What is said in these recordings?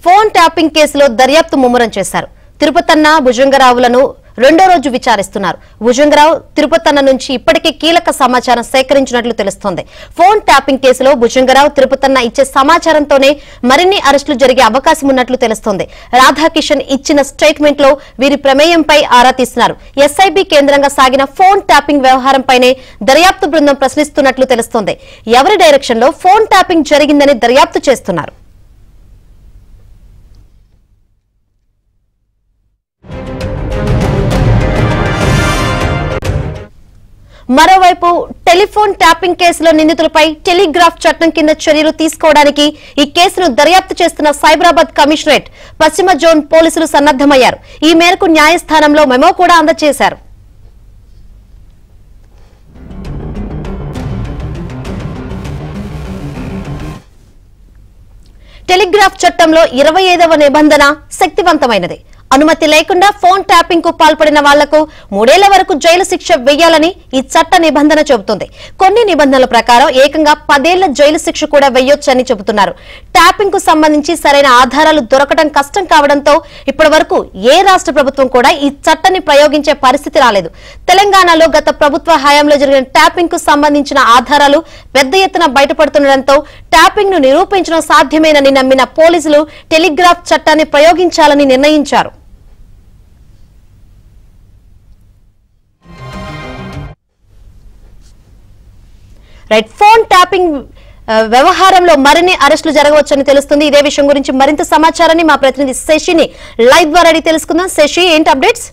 Phone tapping కేసులో దర్యాప్తు ముమ్మరం చేశారు. తిరుపతన్న భుజంగరావులను రెండో రోజు విచారిస్తున్నారు. భుజంగరావు తిరుపతన్న నుంచి ఇప్పటికే కీలక సమాచారం సేకరించినట్లు తెలుస్తోంది. ఫోన్ ట్యాపింగ్ కేసులో భుజంగరావు తిరుపతన్న ఇచ్చే సమాచారంతోనే మరిన్ని అరెస్టులు జరిగే అవకాశం ఉన్నట్లు తెలుస్తోంది. రాధాకిషన్ ఇచ్చిన స్టేట్మెంట్ లో వీరి ప్రమేయంపై ఆరా తీస్తున్నారు. ఎస్ఐబి కేంద్రంగా సాగిన ఫోన్ ట్యాపింగ్ వ్యవహారంపైనే దర్యాప్తు బృందం ప్రశ్నిస్తున్నట్లు తెలుస్తోంది. ఎవరి డైరెక్షన్ లో ఫోన్ ట్యాపింగ్ జరిగిందని దర్యాప్తు చేస్తున్నారు. మరోవైపు టెలిఫోన్ ట్యాపింగ్ కేసులో నిందితులపై టెలిగ్రాఫ్ చట్టం కింద చర్యలు తీసుకోవడానికి ఈ కేసును దర్యాప్తు చేస్తున్న సైబరాబాద్ కమిషనరేట్ పశ్చిమ జోన్ పోలీసులు సన్నద్దమయ్యారు. ఈ మేరకు న్యాయస్థానంలో మెమో కూడా అందజేశారు. టెలిగ్రాఫ్ చట్టంలో 25వ నిబంధన శక్తివంతమైనది. అనుమతి లేకుండా ఫోన్ ట్యాపింగ్ కు పాల్పడిన వాళ్లకు 3 ఏళ్ల వరకు జైలు శిక్ష వేయాలని ఈ చట్ట నిబంధన చెబుతుంది. కొన్ని నిబంధనల ప్రకారం ఏకంగా 10 ఏళ్ల జైలు శిక్ష కూడా వేయొచ్చని చెబుతున్నారు. ట్యాపింగ్ కు సంబంధించి సరైన ఆధారాలు దొరకడం కష్టం కావడంతో ఇప్పటి వరకు ఏ రాష్ట్ర ప్రభుత్వం కూడా ఈ చట్టాన్ని ప్రయోగించే పరిస్థితి రాలేదు. తెలంగాణలో గత ప్రభుత్వ హయాంలో జరిగిన ట్యాపింగ్ కు సంబంధించిన ఆధారాలు పెద్ద ఎత్తున బయటపడుతుండటంతో ట్యాపింగ్ ను నిరూపించడం సాధ్యమేనని నమ్మిన పోలీసులు టెలిగ్రాఫ్ చట్టాన్ని ప్రయోగించాలని నిర్ణయించారు. ఫోన్ ట్యాపింగ్ వ్యవహారంలో మరిన్ని అరెస్టులు జరగవచ్చని తెలుస్తుంది. ఇదే విషయం గురించి మరింత సమాచారాన్ని మా ప్రతినిధి శశిని లైవ్ ద్వారా అడిగి తెలుసుకుందాం. శశి, ఏంటి అప్డేట్స్?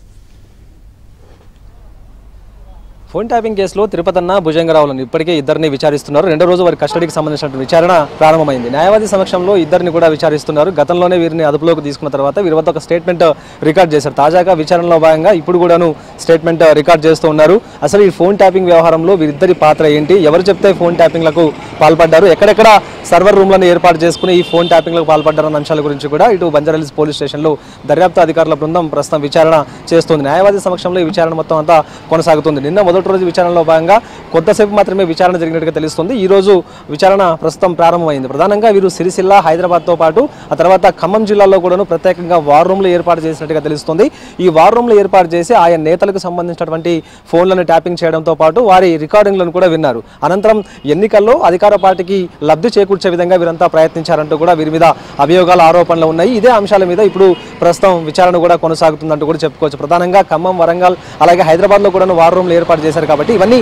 ఫోన్ ట్యాపింగ్ కేసులో తిరుపతన్న భుజంగరావులను ఇప్పటికే ఇద్దరిని విచారిస్తున్నారు. రెండో రోజు వారి కస్టడీకి సంబంధించిన విచారణ ప్రారంభమైంది. న్యాయవాది సమక్షంలో ఇద్దరిని కూడా విచారిస్తున్నారు. గతంలోనే వీరిని అదుపులోకి తీసుకున్న తర్వాత వీరి వద్ద ఒక స్టేట్మెంట్ రికార్డ్ చేశారు. తాజాగా విచారణలో భాగంగా ఇప్పుడు కూడాను స్టేట్మెంట్ రికార్డ్ చేస్తూ ఉన్నారు. అసలు ఈ ఫోన్ ట్యాపింగ్ వ్యవహారంలో వీరిద్దరి పాత్ర ఏంటి, ఎవరు చెప్తే ఫోన్ ట్యాపింగ్లకు పాల్పడ్డారు, ఎక్కడెక్కడ సర్వర్ రూమ్లను ఏర్పాటు చేసుకుని ఈ ఫోన్ ట్యాపింగ్లకు పాల్పడ్డారన్న అంశాల గురించి కూడా ఇటు బంజారాహిల్స్ పోలీస్ స్టేషన్లో దర్యాప్తు అధికారుల బృందం ప్రస్తుతం విచారణ చేస్తుంది. న్యాయవాది సమక్షంలో ఈ విచారణ మొత్తం అంతా కొనసాగుతుంది. నిన్న మొదటి రోజు విచారణలో భాగంగా కొంతసేపు మాత్రమే విచారణ జరిగినట్టుగా తెలుస్తుంది. ఈ రోజు విచారణ ప్రస్తుతం ప్రారంభమైంది. ప్రధానంగా వీరు సిరిసిల్ల, హైదరాబాద్తో పాటు ఆ తర్వాత ఖమ్మం జిల్లాలో కూడాను ప్రత్యేకంగా వార్ రూమ్లు ఏర్పాటు చేసినట్టుగా తెలుస్తుంది. ఈ వార్ రూమ్లు ఏర్పాటు చేసి ఆయా నేతలకు సంబంధించినటువంటి ఫోన్లను ట్యాపింగ్ చేయడంతో పాటు వారి రికార్డింగ్లను కూడా విన్నారు. అనంతరం ఎన్నికల్లో అధికార పార్టీకి లబ్ధి చేకూర్చే విధంగా వీరంతా ప్రయత్నించారంటూ కూడా వీరి మీద అభియోగాల ఆరోపణలు ఉన్నాయి. ఇదే అంశాల మీద ఇప్పుడు ప్రస్తుతం విచారణ కూడా కొనసాగుతుందంటూ కూడా చెప్పుకోవచ్చు. ప్రధానంగా ఖమ్మం, వరంగల్ అలాగే హైదరాబాద్లో కూడా వార్ రూమ్లు ఏర్పాటు చేశారు కాబట్టి ఇవన్నీ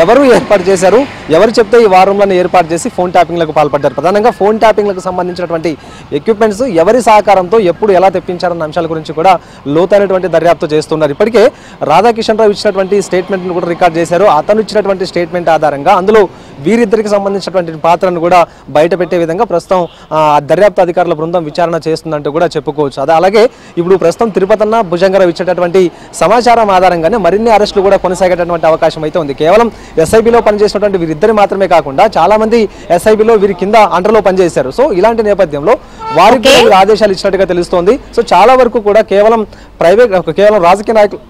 ఎవరు ఏర్పాటు చేశారు, ఎవరు చెప్తే ఈ వార్ రూమ్లను ఏర్పాటు చేసి ఫోన్ ట్యాపింగ్లకు పాల్పడ్డారు, ప్రధానంగా ఫోన్ ట్యాపింగ్లకు సంబంధించినటువంటి ఎక్విప్మెంట్స్ ఎవరి సహకారంతో ఎప్పుడు ఎలా తెప్పించారన్న అంశాల గురించి కూడా లోతైనటువంటి దర్యాప్తు చేస్తున్నారు. ఇప్పటికే రాధాకిషన్ రావు ఇచ్చినటువంటి స్టేట్మెంట్ను కూడా రికార్డ్ చేశారు. అతను ఇచ్చినటువంటి స్టేట్మెంట్ ఆధారంగా అందులో వీరిద్దరికి సంబంధించినటువంటి పాత్రను కూడా బయట పెట్టే విధంగా ప్రస్తుతం దర్యాప్తు అధికారుల బృందం విచారణ చేస్తుందంటూ కూడా చెప్పుకోవచ్చు. అలాగే ఇప్పుడు ప్రస్తుతం తిరుపతన్న భుజంగరావు ఇచ్చేటటువంటి సమాచారం ఆధారంగానే మరిన్ని అరెస్టులు కూడా కొనసాగేటటువంటి అవకాశం అయితే ఉంది. కేవలం ఎస్ఐబిలో పనిచేసినటువంటి వీరిద్దరి మాత్రమే కాకుండా చాలా మంది ఎస్ఐబిలో వీరి కింద అండర్లో పనిచేశారు. సో ఇలాంటి నేపథ్యంలో వారికి ఆదేశాలు ఇచ్చినట్టుగా తెలుస్తోంది. సో చాలా వరకు కూడా కేవలం రాజకీయ నాయకులు